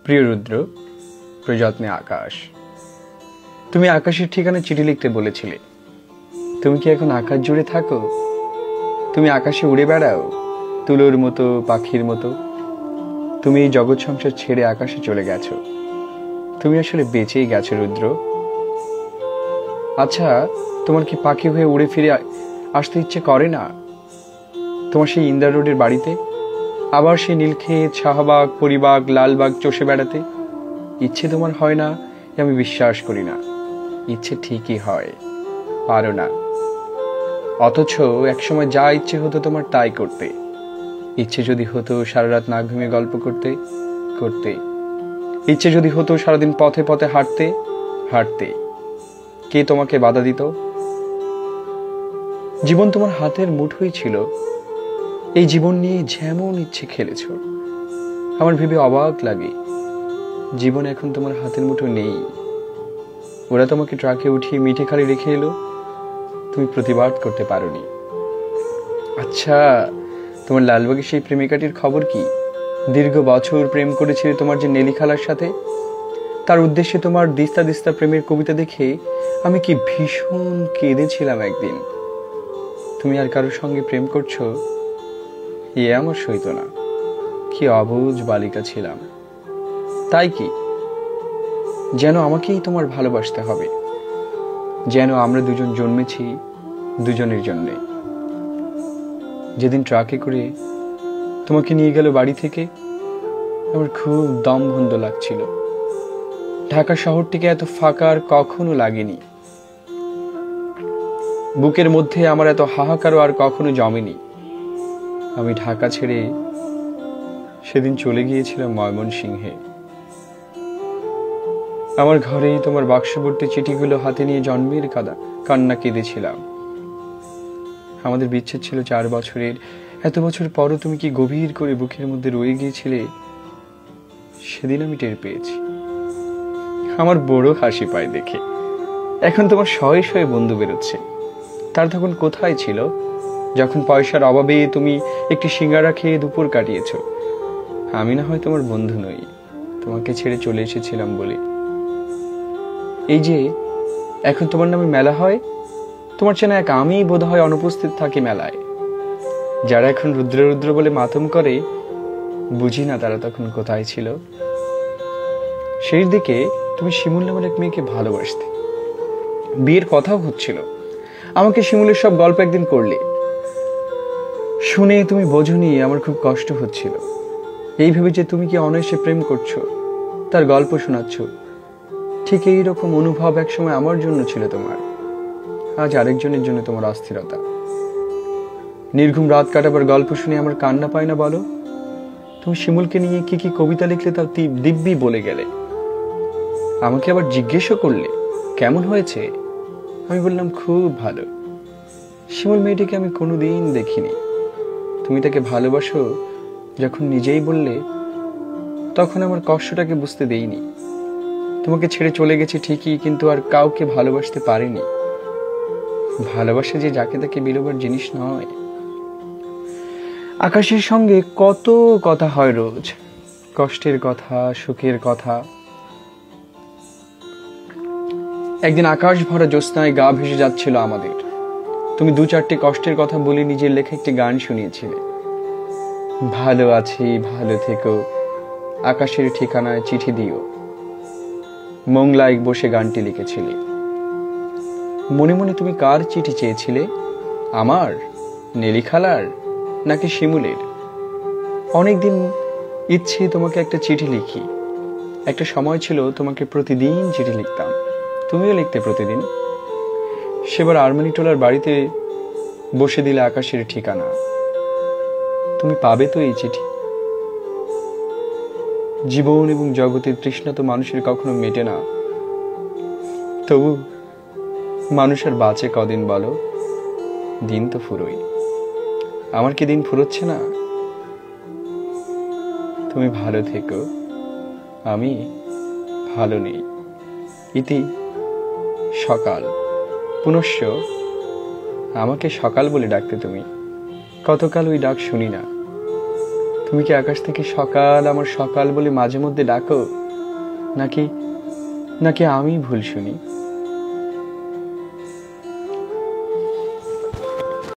প্রিয় রুদ্র, প্রযত্নে আকাশ। তুমি আকাশের ঠিকানা চিঠি লিখতে বলেছিলে। তুমি কি এখন আকাশ জুড়ে থাকো? তুমি আকাশে উড়ে বেড়াও তুলোর মতো, পাখির মতো। তুমি এই জগৎ সংসার ছেড়ে আকাশে চলে গেছো। তুমি আসলে বেঁচেই গেছো রুদ্র। আচ্ছা, তোমার কি পাখি হয়ে উড়ে ফিরে আসতে ইচ্ছে করে না? তোমার সেই ইন্দিরা রোডের বাড়িতে আবার সেই নীলক্ষেত, শাহবাগ, পরিবাগ, লালবাগ চষে বেড়াতে ইচ্ছে তোমার হয় না? আমি বিশ্বাস করি না। ইচ্ছে ঠিকই হয়, পারো না। অথচ একসময় যা ইচ্ছে হতো তোমার তাই করতে। ইচ্ছে যদি হতো সারা রাত না ঘুমিয়ে গল্প করতে করতে, ইচ্ছে যদি হতো সারাদিন পথে পথে হাঁটতে হাঁটতে। কে তোমাকে বাধা দিত? জীবন তোমার হাতের মুঠোই ছিল। এই জীবন নিয়ে যেমন ইচ্ছে খেলেছ। আমার ভেবে অবাক লাগে, জীবন এখন তোমার হাতের মুঠো নেই। ওরা তোমাকে ট্রাকে উঠিয়ে মিঠে খালি রেখে এলো, তুমি প্রতিবাদ করতে পারোনি। আচ্ছা, তোমার লালবাগের সেই প্রেমিকাটির খবর কি? দীর্ঘ বছর প্রেম করেছিলে তোমার যে নেলি খালার সাথে। তার উদ্দেশ্যে তোমার দিস্তা দিস্তা প্রেমের কবিতা দেখে আমি কি ভীষণ কেঁদেছিলাম একদিন। তুমি আর কারোর সঙ্গে প্রেম করছো, এ আমার সইত না। কি অবুঝ বালিকা ছিলাম। তাই কি যেন আমাকেই তোমার ভালোবাসতে হবে, যেন আমরা দুজন জন্মেছি দুজনের জন্যে। যেদিন ট্রাকে করে তোমাকে নিয়ে গেল বাড়ি থেকে, আমার খুব দম বন্ধ লাগছিল। ঢাকা শহরটিকে এত ফাঁকা আর কখনো লাগেনি। বুকের মধ্যে আমার এত হাহাকারও আর কখনো জমেনি। আমি ঢাকা ছেড়ে সেদিন চলে গিয়েছিলাম ময়মনসিংহে। আমার ঘরেই তোমার বাক্সবর্তী চিঠিগুলো হাতে নিয়ে জন্মের কান্না কেঁদেছিলাম। আমাদের বিচ্ছেদ ছিল 4 বছরের। এত বছর পরও তুমি কি গভীর করে বুকের মধ্যে রয়ে গিয়েছিলে, সেদিন আমি টের পেয়েছি। আমার বড় হাসি পায় দেখে। এখন তোমার শয়ে শয়ে বন্ধু বেরোচ্ছে। তার তখন কোথায় ছিল যখন পয়সার অভাবে তুমি একটি সিঙ্গারা খেয়ে দুপুর কাটিয়েছ? আমি না হয় তোমার বন্ধু নই, তোমাকে ছেড়ে চলে এসেছিলাম বলে। এই যে এখন তোমার নামে মেলা হয়, তোমার চেনা এক আমি বোধ হয় অনুপস্থিত থাকি মেলায়। যারা এখন রুদ্র রুদ্র বলে মাতম করে, বুঝি না তারা তখন কোথায় ছিল। সেই দিকে তুমি শিমুল নামের এক মেয়েকে ভালোবাসতে, বিয়ের কথাও হচ্ছিল। আমাকে শিমুলের সব গল্প একদিন করলে, শুনে তুমি বোঝনি আমার খুব কষ্ট হচ্ছিল। এই ভেবে যে তুমি কি অনায়াসে প্রেম করছো, তার গল্প শোনাচ্ছ। ঠিক এইরকম অনুভব একসময় আমার জন্য ছিল তোমার, আজ আরেকজনের জন্য তোমার অস্থিরতা। নির্ঘুম রাত কাটাবার গল্প শুনে আমার কান্না পায় না বলো? তুমি শিমুলকে নিয়ে কি কি কবিতা লিখলে তার দিব্যি বলে গেলে। আমাকে আবার জিজ্ঞেসও করলে কেমন হয়েছে। আমি বললাম খুব ভালো। শিমুল মেয়েটিকে আমি কোনোদিন দেখিনি। তুমি তাকে ভালোবাসো যখন নিজেই বললে, তখন আমার কষ্টটাকে বুঝতে দেইনি। তোমাকে ছেড়ে চলে গেছি ঠিকই, কিন্তু আর কাউকে ভালোবাসতে পারিনি। ভালোবাসা যে যাকে তাকে বিলোবার জিনিস নয়। আকাশের সঙ্গে কত কথা হয় রোজ, কষ্টের কথা, সুখের কথা। একদিন আকাশ ভরা জ্যোৎস্নায় গা ভেসে যাচ্ছিল আমাদের। তুমি 2-4টে কষ্টের কথা বলে নিজের লেখা একটি গান শুনিয়েছিলে। ভালো আছি, ভালো থেকো, আকাশের ঠিকানায় চিঠি দিও। মোংলায় বসে গানটি লিখেছিলে। মনে মনে তুমি কার চিঠি চেয়েছিলে? আমার, নেলি খালার, নাকি শিমুলের? অনেকদিন ইচ্ছে তোমাকে একটা চিঠি লিখি। একটা সময় ছিল তোমাকে প্রতিদিন চিঠি লিখতাম, তুমিও লিখতে প্রতিদিন। সেবার আরমানিটোলার বাড়িতে বসে দিলে আকাশের ঠিকানা। তুমি পাবে তো এই চিঠি? জীবন এবং জগতের তৃষ্ণা তো মানুষের কখনো মেটে না। তবু মানুষ আর বাঁচে কদিন বলো? দিন তো ফুরোই। আমার কি দিন ফুরোচ্ছে না? তুমি ভালো থেকো, আমি ভালো নেই। ইতি সকাল। পুনশ্চ আমাকে সকাল বলে ডাকতে তুমি। কতকাল ওই ডাক শুনি না। তুমি কি আকাশ থেকে সকাল আমার সকাল বলে মাঝে মধ্যে ডাকো, নাকি নাকি আমি ভুল শুনি?